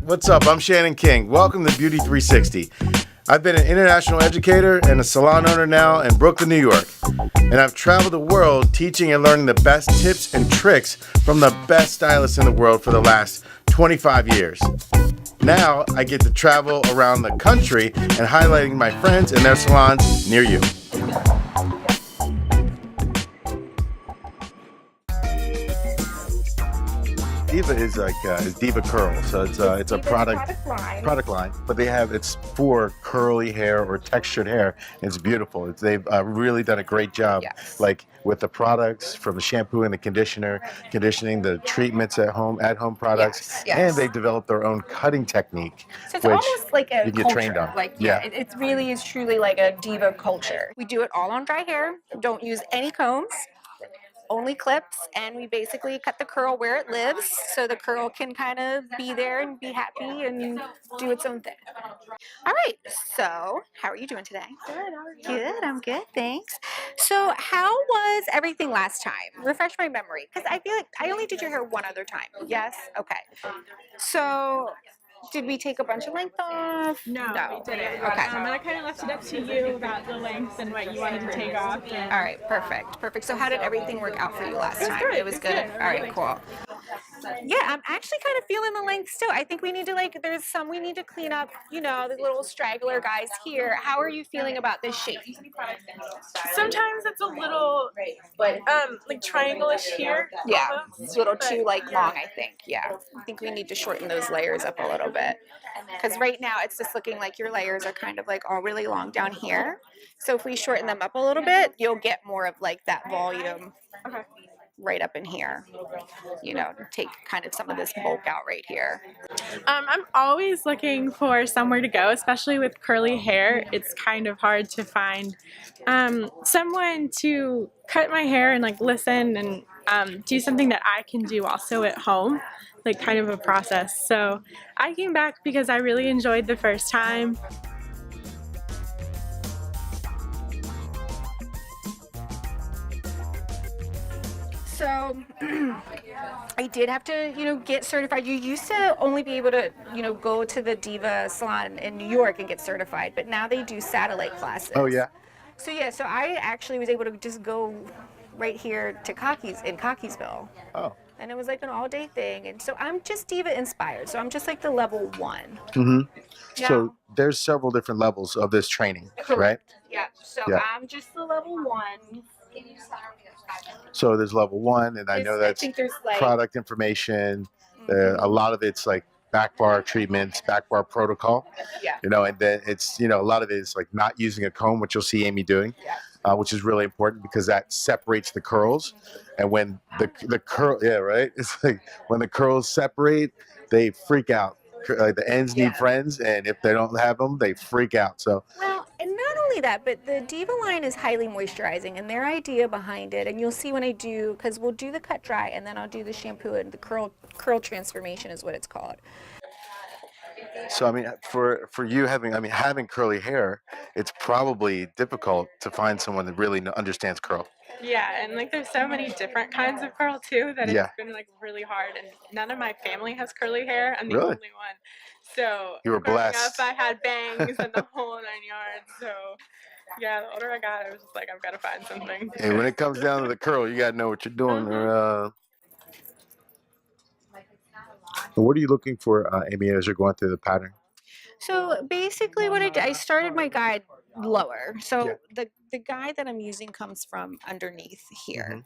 What's up? I'm Shannon King. Welcome to Beauty360. I've been an international educator and a salon owner now in Brooklyn, New York. And I've traveled the world teaching and learning the best tips and tricks from the best stylists in the world for the last 25 years. Now I get to travel around the country and highlighting my friends and their salons near you. Diva is like Diva Curl, so it's a product line, but it's for curly hair or textured hair. It's beautiful. They've really done a great job, like with the products, from the shampoo and the conditioning, the treatments at home products, and they developed their own cutting technique, So it's which almost like a you get culture. trained on. Like it really is truly like a diva culture. We do it all on dry hair. Don't use any combs. Only clips, and we basically cut the curl where it lives so the curl can kind of be there and be happy and do its own thing. All right, so how are you doing today? Good, how are you? Good, I'm good, thanks. So how was everything last time? Refresh my memory, because I feel like I only did your hair one other time. Yes? Okay. So did we take a bunch of length off? No, we didn't. Okay. And I kind of left it up to you about the length and what you wanted to take off. And all right, perfect. So how did everything work out for you last time? Good. It was good. All right, cool. Yeah, I'm actually kind of feeling the length still. I think we need to there's some we need to clean up, the little straggler guys here. How are you feeling about this shape? sometimes it's a little like triangle-ish here. Yeah, almost, it's a little too long, yeah. I think. Yeah, I think we need to shorten those layers up a little bit. Because right now it's just looking like your layers are kind of like all really long down here. So if we shorten them up a little bit, you'll get more of like that volume right up in here. Take kind of some of this bulk out right here. I'm always looking for somewhere to go, especially with curly hair. It's kind of hard to find someone to cut my hair and like listen and do something that I can do also at home, like kind of a process. So I came back because I really enjoyed the first time. So I did have to, get certified. You used to only be able to, go to the Diva salon in New York and get certified, but now they do satellite classes. Oh yeah. So I actually was able to just go right here to Cockeysville. Oh. And it was like an all-day thing, and so I'm just Diva inspired. So I'm just like the level 1. Mm-hmm. Yeah. So there's several different levels of this training, right? Yeah. So I'm just the level 1. So there's level 1, and I know that's product information. A lot of it's like back bar treatments, back bar protocol. Yeah. And then it's a lot of it is like not using a comb, which you'll see Amy doing, which is really important because that separates the curls. And when the curl, it's like when the curls separate, they freak out. Like the ends need friends, and if they don't have them, they freak out. So. Well, and not only that, but the Diva line is highly moisturizing, and their idea behind it, and you'll see when I do, because we'll do the cut dry, and then I'll do the shampoo, and the curl transformation is what it's called. So I mean, for you having curly hair, it's probably difficult to find someone that really understands curl. Yeah, and like there's so many different kinds of curl too that it's been like really hard, and none of my family has curly hair. I'm the only one. So you were growing blessed. up, I had bangs and the whole 9 yards. So yeah, the older I got, I was just like, I've got to find something. And when it comes down to the curl, you gotta know what you're doing. What are you looking for, Amy, as you're going through the pattern? So basically what I started my guide lower. So the guide that I'm using comes from underneath here.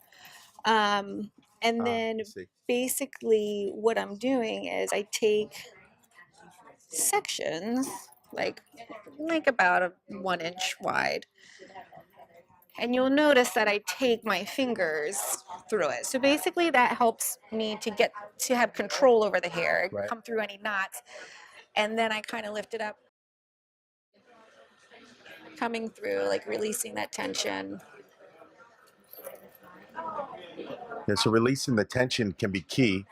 And then basically what I'm doing is I take sections like about a 1 inch wide. And you'll notice that I take my fingers through it. So basically that helps me to have control over the hair, come through any knots. And then I kind of lift it up, coming through, like releasing that tension. Yeah, so releasing the tension can be key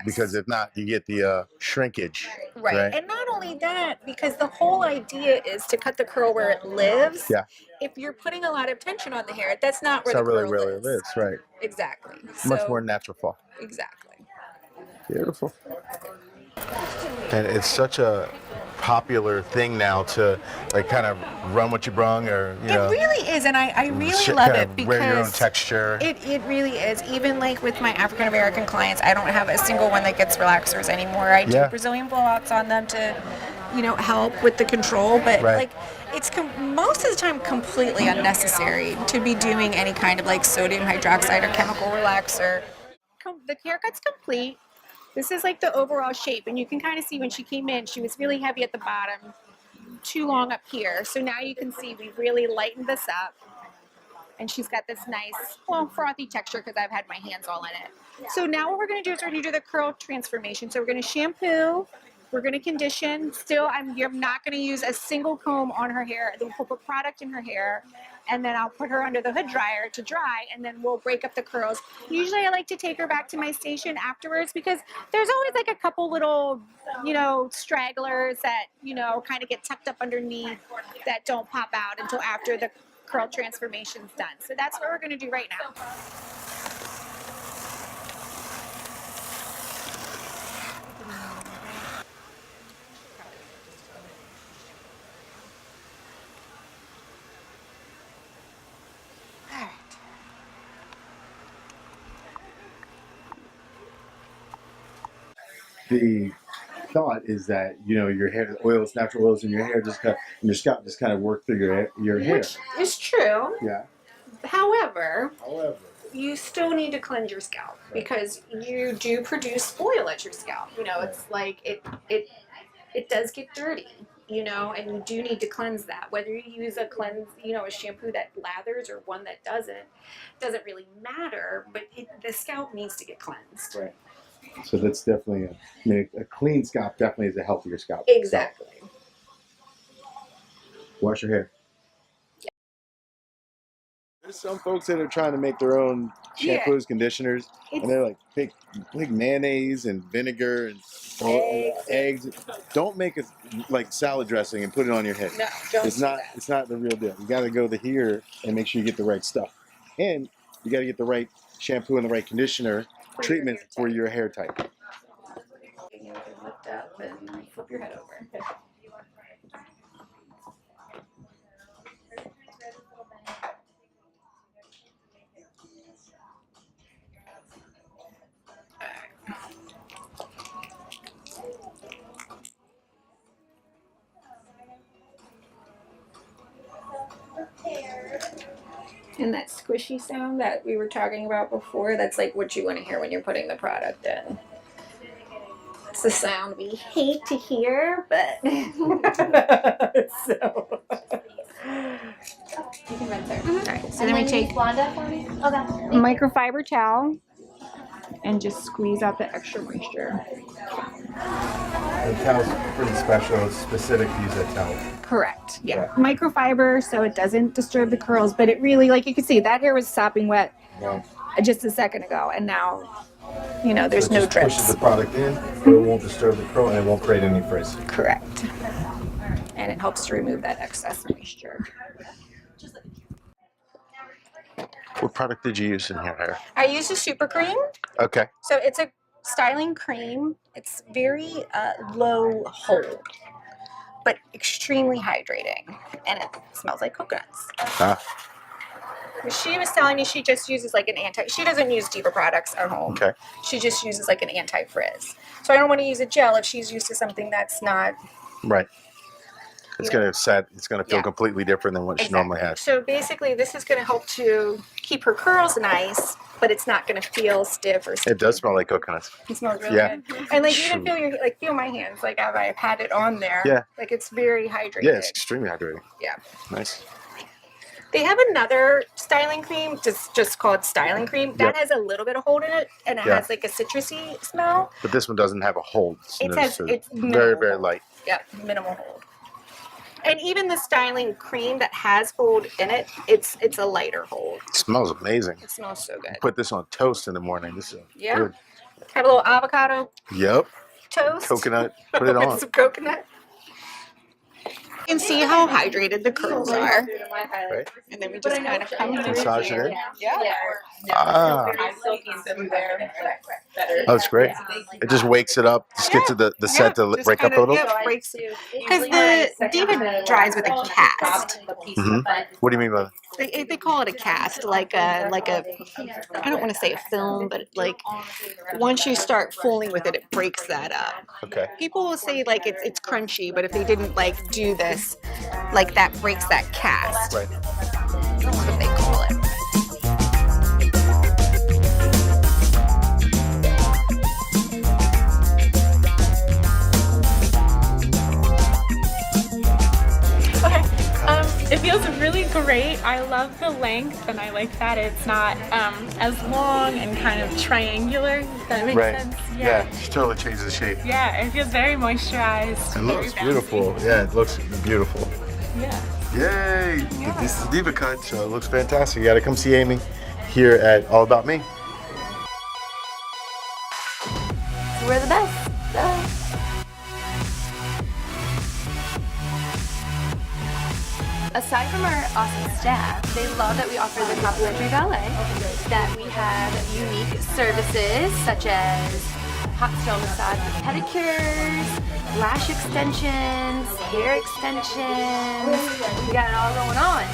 because if not, you get the shrinkage. Right. And not only that, because the whole idea is to cut the curl where it lives. Yeah. If you're putting a lot of tension on the hair, that's not where the curl really lives. Right. Exactly. Much more natural fall. Exactly. Beautiful. And it's such a popular thing now to like kind of run what you brung, or you know. It really is, and I really love kind it of because wear your own texture. It really is. Even like with my African American clients, I don't have a single one that gets relaxers anymore. I do Brazilian blowouts on them to, you know, help with the control, but like it's most of the time completely unnecessary to be doing any kind of like sodium hydroxide or chemical relaxer. The haircut's complete. This is like the overall shape, and you can kind of see when she came in, she was really heavy at the bottom, too long up here. So now you can see we've really lightened this up, and she's got this nice, well, frothy texture because I've had my hands all in it. So now what we're going to do is we're going to do the curl transformation. So we're going to shampoo, we're going to condition. Still, I'm not going to use a single comb on her hair. Then we'll put product in her hair, and then I'll put her under the hood dryer to dry, and then we'll break up the curls. Usually I like to take her back to my station afterwards because there's always like a couple little, you know, stragglers that, you know, kind of get tucked up underneath that don't pop out until after the curl transformation's done. So that's what we're going to do right now. The thought is that, you know, your hair, oils, natural oils in your hair, just kind of, and your scalp just kind of work through your hair. Which is true. Yeah. However, you still need to cleanse your scalp because you do produce oil at your scalp. You know, it's like it does get dirty, you know, and you do need to cleanse that. Whether you use a a shampoo that lathers or one that doesn't really matter, but the scalp needs to get cleansed. Right. So that's definitely a clean scalp definitely is a healthier scalp. Exactly. So, wash your hair. There's some folks that are trying to make their own shampoos, conditioners, and they're like pick mayonnaise and vinegar and eggs. Don't make it like salad dressing and put it on your head. No, don't. It's not the real deal. You got to go to here and make sure you get the right stuff, and you got to get the right shampoo and the right conditioner treatment for your hair type. You can lift up and flip your head over. And that squishy sound that we were talking about before, that's like what you want to hear when you're putting the product in. It's the sound we hate to hear, but so you can rinse there. All right, so then we take a microfiber towel and just squeeze out the extra moisture. The towel's pretty special. It's specific to use that towel. Correct. Yeah. Microfiber, so it doesn't disturb the curls, but it really, like you can see, that hair was sopping wet just a second ago, and now, you know, there's no drips. Pushes the product in, but it won't disturb the curl and it won't create any frizz. Correct. And it helps to remove that excess moisture. What product did you use in your hair? I used a super cream. Okay. So it's a styling cream. It's very low hold, but extremely hydrating, and it smells like coconuts. She was telling me she just uses like she doesn't use Diva products at home. Okay. She just uses like an anti-frizz. So I don't want to use a gel if she's used to something that's not. Right. It's going to feel completely different than what she normally has. So basically this is going to help to keep her curls nice, but it's not going to feel stiff or sticky. It does smell like coconuts. It smells really good. And like you can feel my hands, like I've had it on there. Yeah. Like it's very hydrated. Yeah, it's extremely hydrating. Yeah. Nice. They have another styling cream, just called styling cream. That has a little bit of hold in it, and it has like a citrusy smell. But this one doesn't have a hold. It's very, very light. Yeah, minimal hold. And even the styling cream that has hold in it, it's a lighter hold. It smells amazing. It smells so good. Put this on toast in the morning. This is good. Have a little avocado. Yep. Toast. Coconut. Put it on. Some coconut. can see how hydrated the curls are. Right. And then we just kind of come through Massage it here. in. Yeah. Ah, oh, it's great. It just wakes it up. Just gets the set to Just break up a kinda, little. yeah, breaks. Because the Diva dries with a cast. What do you mean by that? They call it a cast, like a I don't want to say a film, but like once you start fooling with it, it breaks that up. Okay. People will say like it's crunchy, but if they didn't like do this, like that breaks that cast. Right. That's what they call it. It feels really great. I love the length, and I like that it's not as long and kind of triangular. If that makes sense. Yeah. It totally changes the shape. Yeah, it feels very moisturized. It very looks bouncy. beautiful. Yeah, it looks beautiful. Yeah. Yay! This is the Diva cut, so it looks fantastic. You gotta come see Amy here at All About Me. We're the best. Duh. Aside from our awesome staff, they love that we offer the complimentary valet, that we have unique services such as hot stone massage with pedicures, lash extensions, hair extensions. We got it all going on.